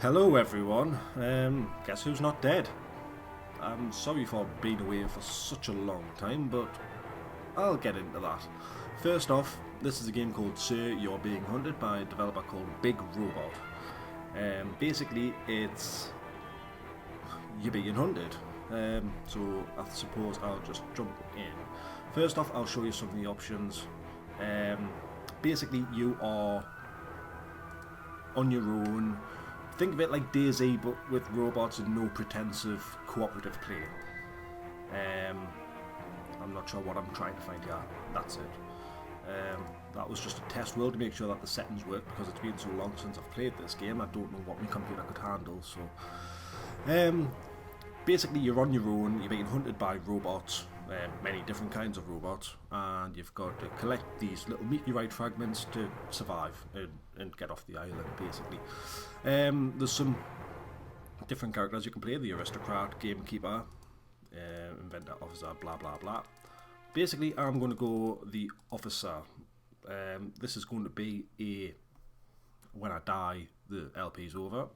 Hello everyone, guess who's not dead? I'm sorry for being away for such a long time, but I'll get into that. First off, this is a game called Sir, You're Being Hunted by a developer called Big Robot. Basically, it's you're being hunted. So I suppose I'll just jump in. First off, I'll show you some of the options. Basically, you are on your own. Think of it like DayZ but with robots and no pretense of cooperative play. I'm not sure what I'm trying to find here. That's it. That was just a test world to make sure that the settings work, because it's been so long since I've played this game. I don't know what my computer could handle. So basically you're on your own, you're being hunted by robots, many different kinds of robots, and you've got to collect these little meteorite fragments to survive and get off the island, basically. There's some different characters you can play: the aristocrat, gamekeeper, inventor, officer, blah blah blah. Basically, I'm going to go the officer. This is going to be when I die, the LP's over.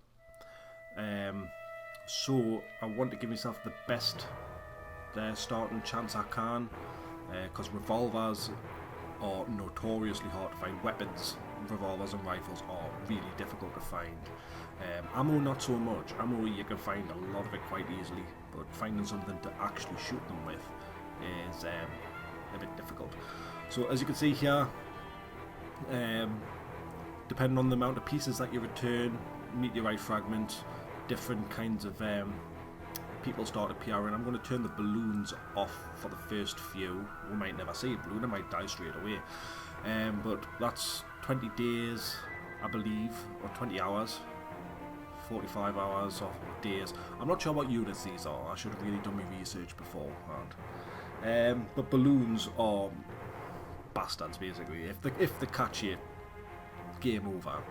So I want to give myself the best starting chance I can, because revolvers are notoriously hard to find. Weapons, revolvers and rifles are really difficult to find. Ammo not so much. Ammo you can find a lot of it quite easily, but finding something to actually shoot them with is a bit difficult. So as you can see here, depending on the amount of pieces that you return, meteorite fragments, different kinds of people start appearing. I'm going to turn the balloons off for the first few. We might never see a balloon, I might die straight away. But that's 20 days, I believe, or 20 hours, 45 hours of days. I'm not sure what units these are. I should have really done my research beforehand. But balloons are bastards, basically. If they catch you, game over.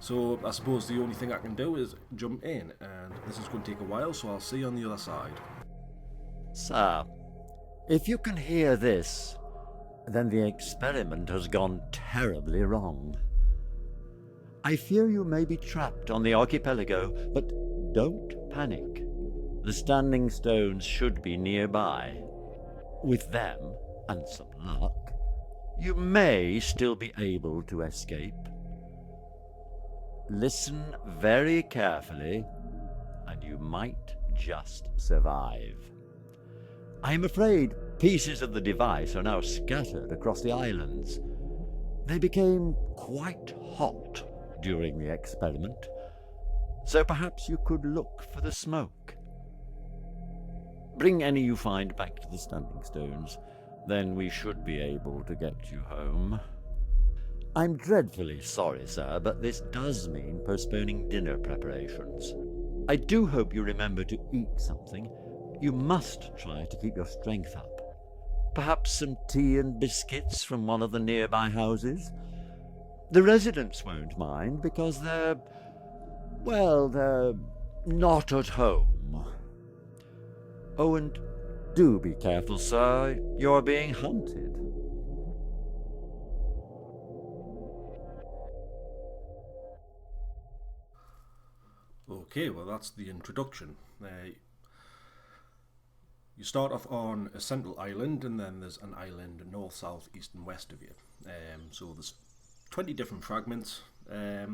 So I suppose the only thing I can do is jump in, and this is going to take a while, so I'll see you on the other side. Sir, if you can hear this, then the experiment has gone terribly wrong. I fear you may be trapped on the archipelago, but don't panic. The standing stones should be nearby. With them, and some luck, you may still be able to escape. Listen very carefully, and you might just survive. I'm afraid pieces of the device are now scattered across the islands. They became quite hot during the experiment, so perhaps you could look for the smoke. Bring any you find back to the standing stones, then we should be able to get you home. I'm dreadfully sorry, sir, but this does mean postponing dinner preparations. I do hope you remember to eat something. You must try to keep your strength up. Perhaps some tea and biscuits from one of the nearby houses? The residents won't mind because they're not at home. Oh, and do be careful, sir. You're being hunted. Okay, well that's the introduction. You start off on a central island, and then there's an island north, south, east and west of you. So there's 20 different fragments. I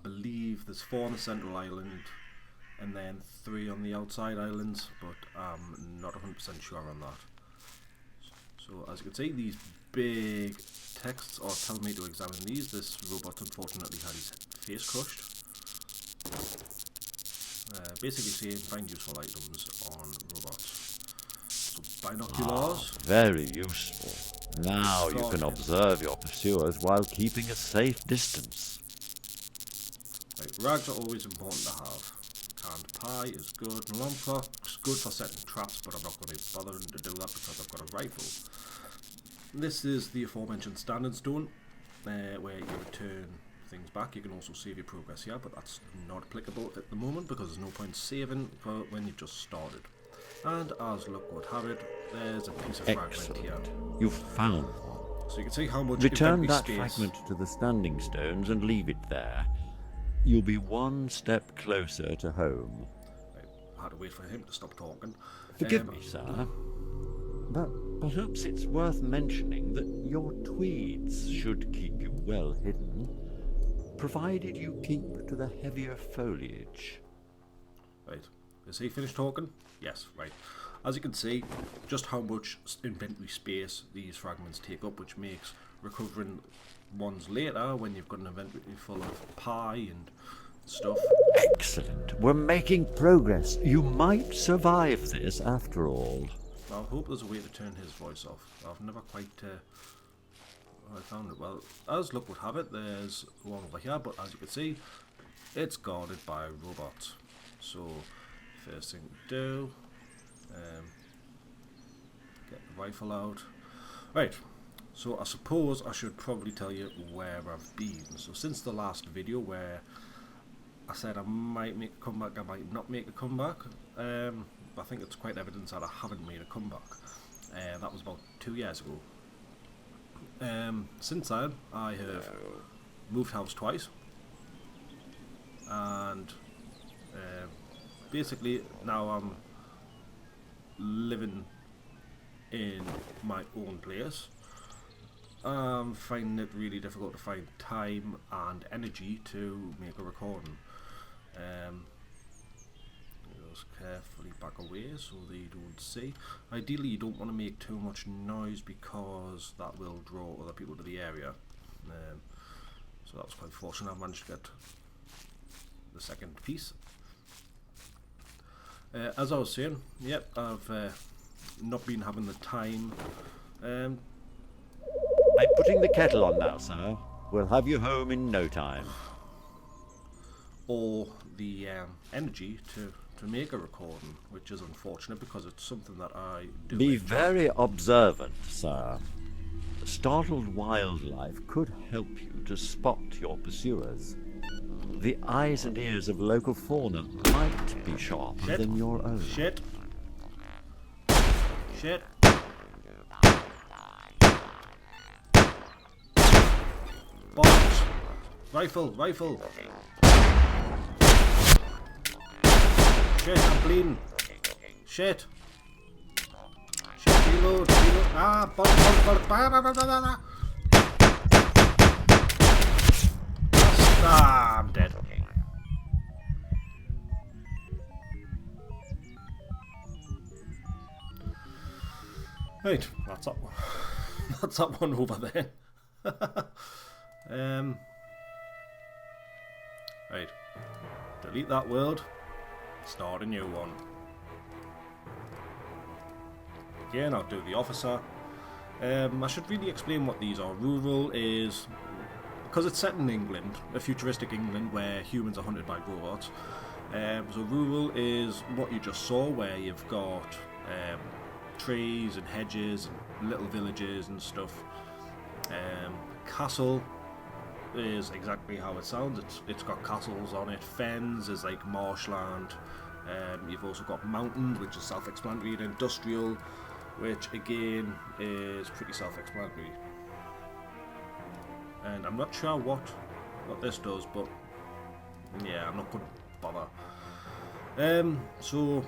believe there's 4 on the central island and then 3 on the outside islands, but I'm not 100% sure on that. So as you can see, these big texts are telling me to examine these. This robot unfortunately had his face crushed. Basically saying find useful items on robots. So binoculars. Very useful. Now you can observe your pursuers while keeping a safe distance. Right, rags are always important to have. Canned pie is good. An alarm clock's good for setting traps, but I'm not going to bother to do that because I've got a rifle. This is the aforementioned standard stone, where you return things back. You can also save your progress here, but that's not applicable at the moment because there's no point saving for when you've just started. And as luck would have it, there's a piece of fragment here. You've found one. So you can see how much Return inventory that space. fragment to the standing stones and leave it there. you'll be one step closer to home. I had to wait for him to stop talking. Forgive me, sir, but perhaps it's worth mentioning that your tweeds should keep you well hidden, provided you keep to the heavier foliage. Right, is he finished talking? Yes, right. As you can see, just how much inventory space these fragments take up, which makes recovering ones later, when you've got an inventory full of pie and stuff. Excellent. We're making progress. You might survive this after all. I hope there's a way to turn his voice off. I've never quite I found it. Well, as luck would have it, there's one over here, but as you can see, it's guarded by robots. So, first thing to do, get the rifle out. Right, so I suppose I should probably tell you where I've been. So since the last video where I said I might make a comeback, I might not make a comeback, I think it's quite evident that I haven't made a comeback. That was about 2 years ago. Since then, I have moved house twice, and basically now I'm living in my own place. I'm finding it really difficult to find time and energy to make a recording. Just carefully back away so they don't see. Ideally you don't want to make too much noise because that will draw other people to the area. So that was quite fortunate. I've managed to get the second piece. As I was saying, yep, I've not been having the time. I'm putting the kettle on now, sir. We'll have you home in no time. Or the energy to make a recording, which is unfortunate because it's something that I do. Be very observant, sir. Startled wildlife could help you to spot your pursuers. The eyes and ears of local fauna might be sharper than your own. Shit. Shit. Bombs. Rifle, rifle. Shit, I'm bleeding. Shit. Shit, reload, reload. Ah, bullet. Ah, I'm dead. Right, that's that one. That's that one over there. Right. Delete that world. Start a new one. Again, I'll do the officer. I should really explain what these are. Rural is, because it's set in England, a futuristic England where humans are hunted by robots. So rural is what you just saw, where you've got trees and hedges and little villages and stuff. Castle is exactly how it sounds. It's got castles on it. Fens is like marshland. You've also got mountains, which is self-explanatory, and industrial, which again is pretty self-explanatory. And I'm not sure what this does, but yeah, I'm not going to bother. So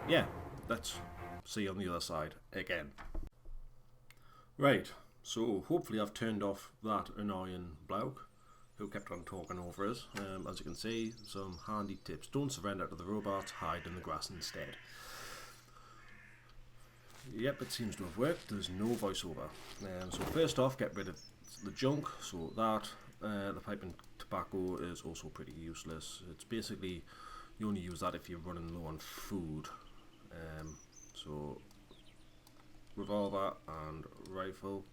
yeah, let's see on the other side again. Right, so hopefully I've turned off that annoying bloke who kept on talking over us. As you can see, some handy tips. Don't surrender to the robots, hide in the grass instead. Yep, it seems to have worked. There's no voiceover. So first off, get rid of the junk. So that, the pipe and tobacco is also pretty useless. It's basically, you only use that if you're running low on food. So revolver and rifle.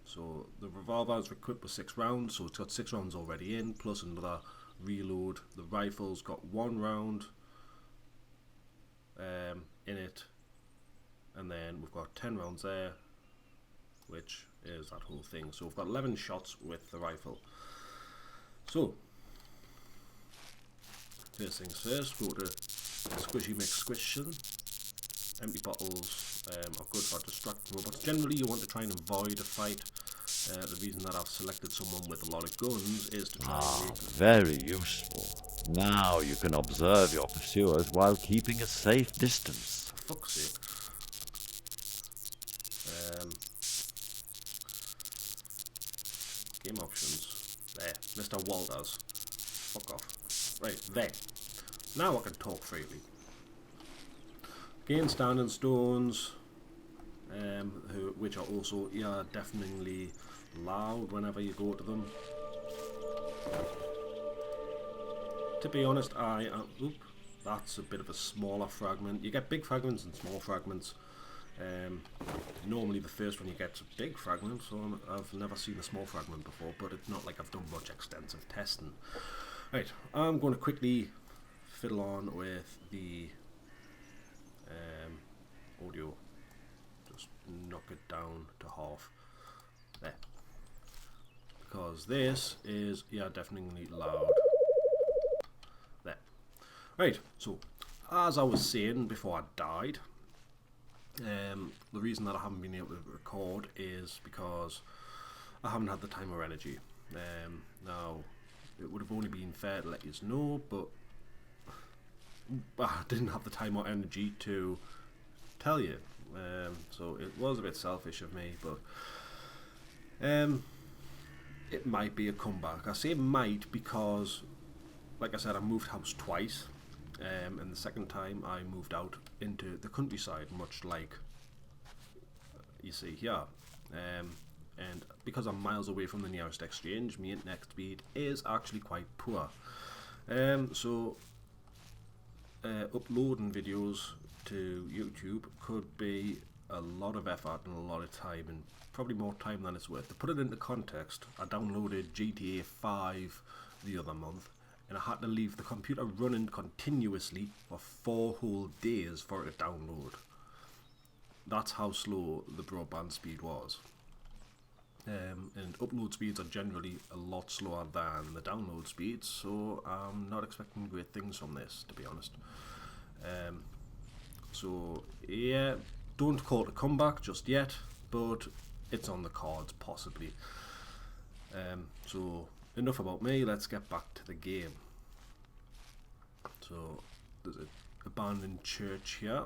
So the revolver is equipped with 6 rounds, so it's got 6 rounds already in, plus another reload. The rifle's got 1 round in it, and then we've got 10 rounds there, which is that whole thing. So we've got 11 shots with the rifle. So first things first, go to Squishy McSquishin. Empty bottles are good for distracting robots. Generally you want to try and avoid a fight The reason that I've selected someone with a lot of guns is to try and make... Very useful. Now you can observe your pursuers while keeping a safe distance. For fuck's sake. Game options. There. Mr. Walters. Fuck off. Right, there. Now I can talk freely. Gain standing stones, which are also deafeningly loud whenever you go to them. To be honest, that's a bit of a smaller fragment. You get big fragments and small fragments. Normally the first one you get is a big fragment, so I've never seen a small fragment before, but it's not like I've done much extensive testing. Right, I'm going to quickly fiddle on with the audio. Just knock it down to half. There. Because this is, definitely loud. There. Right, so, as I was saying before I died, the reason that I haven't been able to record is because I haven't had the time or energy. Now, it would have only been fair to let you know, but I didn't have the time or energy to tell you. So it was a bit selfish of me, but it might be a comeback. I say might because, like I said, I moved house twice. And the second time I moved out into the countryside, much like you see here. And because I'm miles away from the nearest exchange, my internet speed is actually quite poor. So uploading videos to YouTube could be a lot of effort and a lot of time, and probably more time than it's worth. To put it into context, I downloaded GTA 5 the other month, and I had to leave the computer running continuously for 4 whole days for it to download. That's how slow the broadband speed was. And upload speeds are generally a lot slower than the download speeds, so I'm not expecting great things from this, to be honest. So yeah, don't call it a comeback just yet, but it's on the cards possibly. So enough about me, let's get back to the game. So there's an abandoned church here.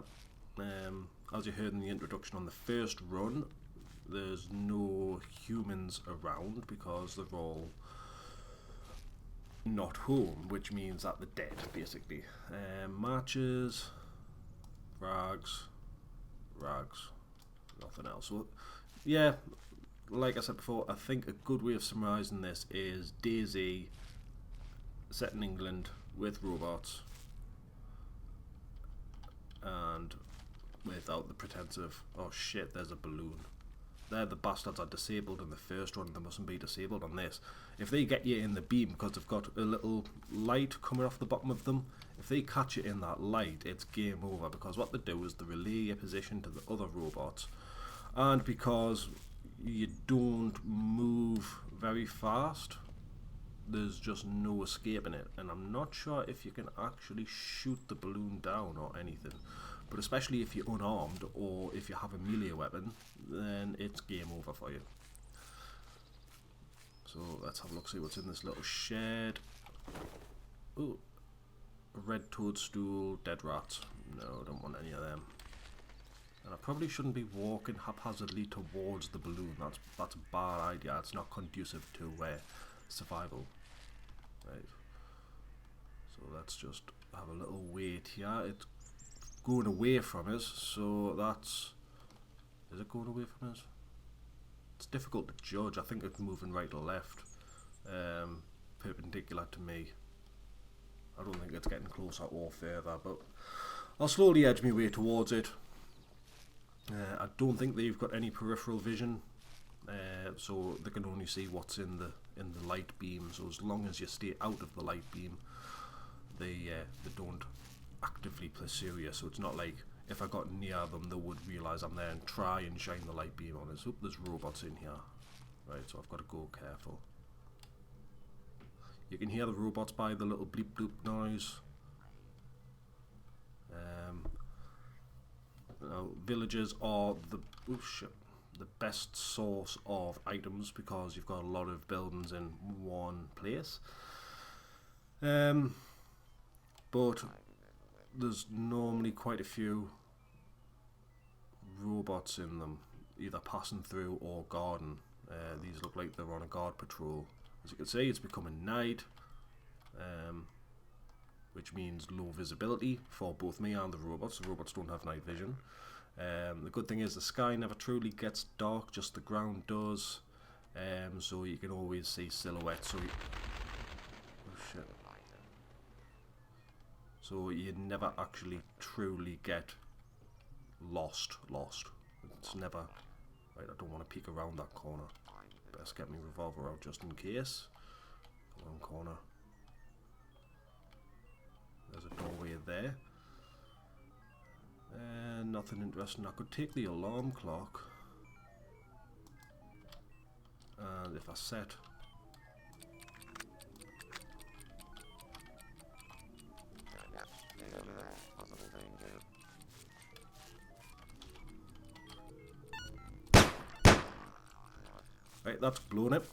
As you heard in the introduction on the first run, there's no humans around because they're all not home, which means that they're dead basically. Matches, rags, nothing else. So yeah, like I said before, I think a good way of summarising this is DayZ set in England with robots and without the pretense of, oh shit, there's a balloon. There, the bastards are disabled in the first one, they mustn't be disabled on this. If they get you in the beam because they've got a little light coming off the bottom of them, if they catch you in that light, it's game over, because what they do is they relay your position to the other robots, and because you don't move very fast, there's just no escaping it. And I'm not sure if you can actually shoot the balloon down or anything, but especially if you're unarmed or if you have a melee weapon, then it's game over for you. So let's have a look, see what's in this little shed. Ooh, a red toadstool, dead rats. No, I don't want any of them. And I probably shouldn't be walking haphazardly towards the balloon. That's a bad idea. It's not conducive to survival. Right. So let's just have a little wait here. It's going away from us, so that's... Is it going away from us? It's difficult to judge. I think it's moving right or left, perpendicular to me. I don't think it's getting closer or further, but I'll slowly edge my way towards it. I don't think they've got any peripheral vision, so they can only see what's in the light beam. So as long as you stay out of the light beam, they don't actively pursue you. So it's not like if I got near them, they would realise I'm there and try and shine the light beam on us. Oh, there's robots in here, right? So I've got to go careful. You can hear the robots by the little bleep bloop noise. Now, villagers are the the best source of items because you've got a lot of buildings in one place. But there's normally quite a few robots in them, either passing through or guarding. These look like they're on a guard patrol. As you can see, it's becoming night, which means low visibility for both me and the robots. The robots don't have night vision. The good thing is the sky never truly gets dark, just the ground does, so you can always see silhouettes. Oh shit. So you never actually truly get lost. It's never... Right, I don't want to peek around that corner. Best get my revolver out just in case. One corner. There's a doorway there. Nothing interesting. I could take the alarm clock. And if I set... Right, that's blown it.